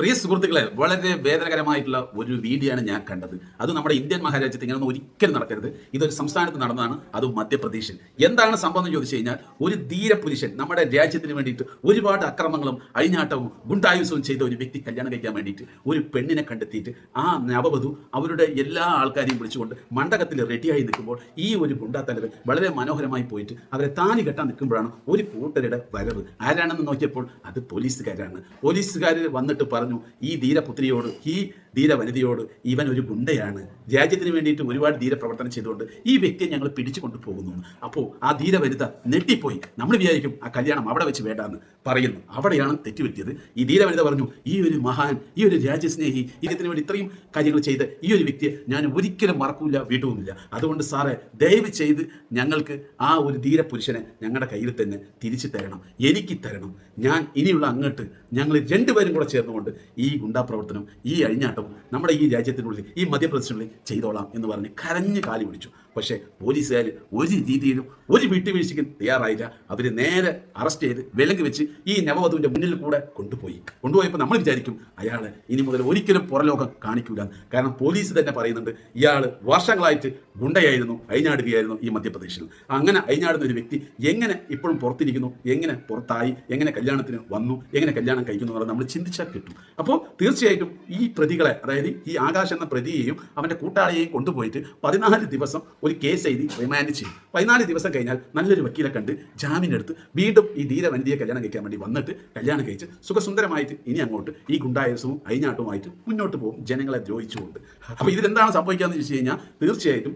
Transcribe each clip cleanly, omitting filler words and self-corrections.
പ്രിയ സുഹൃത്തുക്കളെ, വളരെ വേദനകരമായിട്ടുള്ള ഒരു വീഡിയോ ആണ് ഞാൻ കണ്ടത്. അത് നമ്മുടെ ഇന്ത്യൻ മഹാരാജ്യത്ത് ഇങ്ങനെയൊന്നും ഒരിക്കലും നടക്കരുത്. ഇതൊരു സംസ്ഥാനത്ത് നടന്നതാണ്, അതും മധ്യപ്രദേശിൽ. എന്താണ് സംഭവം എന്ന് ചോദിച്ചു കഴിഞ്ഞാൽ, ഒരു ധീരപുരുഷൻ നമ്മുടെ രാജ്യത്തിന് വേണ്ടിയിട്ട് ഒരുപാട് അക്രമങ്ങളും അഴിഞ്ഞാട്ടവും ഗുണ്ടായുസവും ചെയ്ത ഒരു വ്യക്തി കല്യാണം കഴിക്കാൻ വേണ്ടിയിട്ട് ഒരു പെണ്ണിനെ കണ്ടെത്തിയിട്ട് ആ നവവധു അവരുടെ എല്ലാ ആൾക്കാരെയും വിളിച്ചുകൊണ്ട് മണ്ഡപത്തിൽ റെഡിയായി നിൽക്കുമ്പോൾ ഈ ഒരു ഗുണ്ടാത്തലവൻ വളരെ മനോഹരമായി പോയിട്ട് അവരെ താലി കെട്ടാൻ നിൽക്കുമ്പോഴാണ് ഒരു കൂട്ടരുടെ വരവ്. ആരാണെന്ന് നോക്കിയപ്പോൾ അത് പോലീസുകാരാണ്. പോലീസുകാർ വന്നിട്ട് പറഞ്ഞു, ഈ ധീരപുത്രിയോട്, ഈ ധീരവനിതയോട്, ഇവൻ ഒരു ഗുണ്ടയാണ്, രാജ്യത്തിന് വേണ്ടിയിട്ട് ഒരുപാട് ധീരപ്രവർത്തനം ചെയ്തുകൊണ്ട് ഈ വ്യക്തിയെ ഞങ്ങൾ പിടിച്ചു കൊണ്ടുപോകുന്നു. അപ്പോൾ ആ ധീരവനിത നെട്ടിപ്പോയി. നമ്മൾ വിചാരിക്കും ആ കല്യാണം അവിടെ വെച്ച് വേണ്ടാന്ന് പറയുന്നു. അവിടെയാണ് തെറ്റുപറ്റിയത്. ഈ ധീരവനിത പറഞ്ഞു, ഈ ഒരു മഹാൻ, ഈ ഒരു രാജ്യസ്നേഹി, ഇതിന് വേണ്ടി ഇത്രയും കാര്യങ്ങൾ ചെയ്ത് ഈ ഒരു വ്യക്തിയെ ഞാൻ ഒരിക്കലും മറക്കൂല, വിടുവുമില്ല. അതുകൊണ്ട് സാറേ, ദയവ് ചെയ്ത് ഞങ്ങൾക്ക് ആ ഒരു ധീരപുരുഷനെ ഞങ്ങളുടെ കയ്യിൽ തന്നെ തിരിച്ചു തരണം, എനിക്ക് തരണം. ഞാൻ ഇനിയുള്ള അങ്ങോട്ട് ഞങ്ങൾ രണ്ടുപേരും കൂടെ ചേർന്നുകൊണ്ട് ഈ ഗുണ്ടാപ്രവർത്തനം, ഈ അഴിഞ്ഞാട്ടം നമ്മുടെ ഈ രാജ്യത്തിനുള്ളിൽ, ഈ മധ്യപ്രദേശിനുള്ളിൽ ചെയ്തോളാം എന്ന് പറഞ്ഞ് കരഞ്ഞ് കാലി പിടിച്ചു. പക്ഷേ പോലീസുകാർ ഒരു രീതിയിലും ഒരു വിട്ടുവീഴ്ചയ്ക്കും തയ്യാറായില്ല. അവർ നേരെ അറസ്റ്റ് ചെയ്ത് വിലങ്ങ് വെച്ച് ഈ നവവധുവിൻ്റെ മുന്നിൽ കൂടെ കൊണ്ടുപോയപ്പോൾ നമ്മൾ വിചാരിക്കും അയാൾ ഇനി മുതൽ ഒരിക്കലും പുറലോകം കാണിക്കൂല. കാരണം പോലീസ് തന്നെ പറയുന്നുണ്ട്, ഇയാൾ വർഷങ്ങളായിട്ട് ഗുണ്ടയായിരുന്നു, അഴിഞ്ഞാടുകയായിരുന്നു ഈ മധ്യപ്രദേശിൽ. അങ്ങനെ അഴിഞ്ഞാടുന്ന ഒരു വ്യക്തി എങ്ങനെ ഇപ്പോഴും പുറത്തിരിക്കുന്നു, എങ്ങനെ പുറത്തായി, എങ്ങനെ കല്യാണത്തിന് വന്നു, എങ്ങനെ കല്യാണം കഴിക്കുന്നു എന്നുള്ളത് നമ്മൾ ചിന്തിച്ചാൽ കിട്ടും. അപ്പോൾ തീർച്ചയായിട്ടും ഈ പ്രതികളെ, അതായത് ഈ ആകാശ് എന്ന പ്രതിയെയും അവൻ്റെ കൂട്ടാളിയെയും കൊണ്ടുപോയിട്ട് 14 ദിവസം ഒരു കേസ് എഴുതി റിമാൻഡ് ചെയ്യും. 14 ദിവസം കഴിഞ്ഞാൽ നല്ലൊരു വക്കീലെ കണ്ട് ജാമ്യനെടുത്ത് വീണ്ടും ഈ ധീരവനിതയെ കല്യാണം കഴിക്കാൻ വേണ്ടി വന്നിട്ട് കല്യാണം കഴിച്ച് സുഖസുന്ദരമായിട്ട് ഇനി അങ്ങോട്ട് ഈ ഗുണ്ടായസവും അഴിഞ്ഞാട്ടവുമായിട്ട് മുന്നോട്ട് പോകും, ജനങ്ങളെ ദ്രോഹിച്ചുകൊണ്ട്. അപ്പോൾ ഇതിലെന്താണ് സംഭവിക്കാന്ന് ചോദിച്ചു കഴിഞ്ഞാൽ, തീർച്ചയായിട്ടും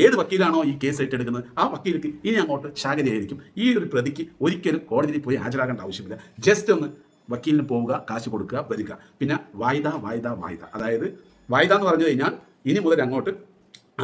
ഏത് വക്കീലാണോ ഈ കേസ് ഏറ്റെടുക്കുന്നത് ആ വക്കീലിക്ക് ഇനി അങ്ങോട്ട് ശാഖരയായിരിക്കും. ഈ ഒരു പ്രതിക്ക് ഒരിക്കലും കോടതിയിൽ പോയി ഹാജരാകേണ്ട ആവശ്യമില്ല. ജസ്റ്റ് ഒന്ന് വക്കീലിന് പോവുക, കാശ് കൊടുക്കുക, വരിക. പിന്നെ വായ്ദ. അതായത് വായ്ദ എന്ന് പറഞ്ഞു കഴിഞ്ഞാൽ ഇനി മുതൽ അങ്ങോട്ട്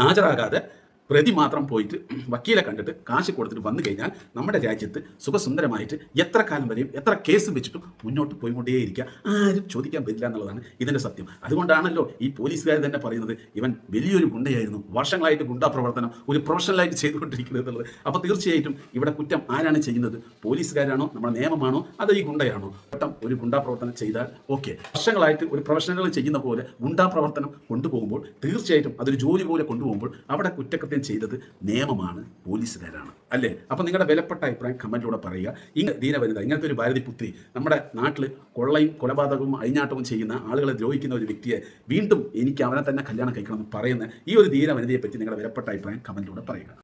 ഹാജരാകാതെ പ്രതി മാത്രം പോയിട്ട് വക്കീലെ കണ്ടിട്ട് കാശ് കൊടുത്തിട്ട് വന്നു കഴിഞ്ഞാൽ നമ്മുടെ രാജ്യത്ത് സുഖസുന്ദരമായിട്ട് എത്ര കാലം വരെയും എത്ര കേസ് വെച്ചിട്ടും മുന്നോട്ട് പോയിക്കൊണ്ടേയിരിക്കുക, ആരും ചോദിക്കാൻ പറ്റില്ല എന്നുള്ളതാണ് ഇതിൻ്റെ സത്യം. അതുകൊണ്ടാണല്ലോ ഈ പോലീസുകാർ തന്നെ പറയുന്നത്, ഇവൻ വലിയൊരു ഗുണ്ടയായിരുന്നു, വർഷങ്ങളായിട്ട് ഗുണ്ടാ പ്രവർത്തനം ഒരു പ്രൊഫഷണലായിട്ട് ചെയ്തുകൊണ്ടിരിക്കുന്നത് എന്നുള്ളത്. അപ്പോൾ തീർച്ചയായിട്ടും ഇവിടെ കുറ്റം ആരാണ് ചെയ്യുന്നത്? പോലീസുകാരാണോ, നമ്മുടെ നിയമമാണോ, അതോ ഈ ഗുണ്ടയാണോ? ഒരു ഗുണ്ടാ പ്രവർത്തനം ചെയ്താൽ ഓക്കെ, വർഷങ്ങളായിട്ട് ഒരു പ്രൊഫഷണൽ ചെയ്യുന്ന പോലെ ഗുണ്ടാ പ്രവർത്തനം കൊണ്ടുപോകുമ്പോൾ തീർച്ചയായിട്ടും അതൊരു ജോലി പോലെ കൊണ്ടുപോകുമ്പോൾ അവിടെ കുറ്റകൃത്യം ചെയ്തത് നിയമമാണ്, പോലീസുകാരാണ്, അല്ലേ? അപ്പം നിങ്ങളുടെ വിലപ്പെട്ട അഭിപ്രായം കമന്റിലൂടെ പറയുക. ധീരവനിത, ഇങ്ങനത്തെ ഒരു ഭാരതി പുത്രി നമ്മുടെ നാട്ടിൽ കൊള്ളയും കൊലപാതകവും അഴിഞ്ഞാട്ടവും ചെയ്യുന്ന ആളുകളെ ദ്രോഹിക്കുന്ന ഒരു വ്യക്തിയെ വീണ്ടും എനിക്ക് അവനെ തന്നെ കല്യാണം കഴിക്കണമെന്ന് പറയുന്ന ഈ ഒരു ധീരവനിതയെ പറ്റി നിങ്ങളുടെ വിലപ്പെട്ട അഭിപ്രായം കമന്റിലൂടെ പറയുക.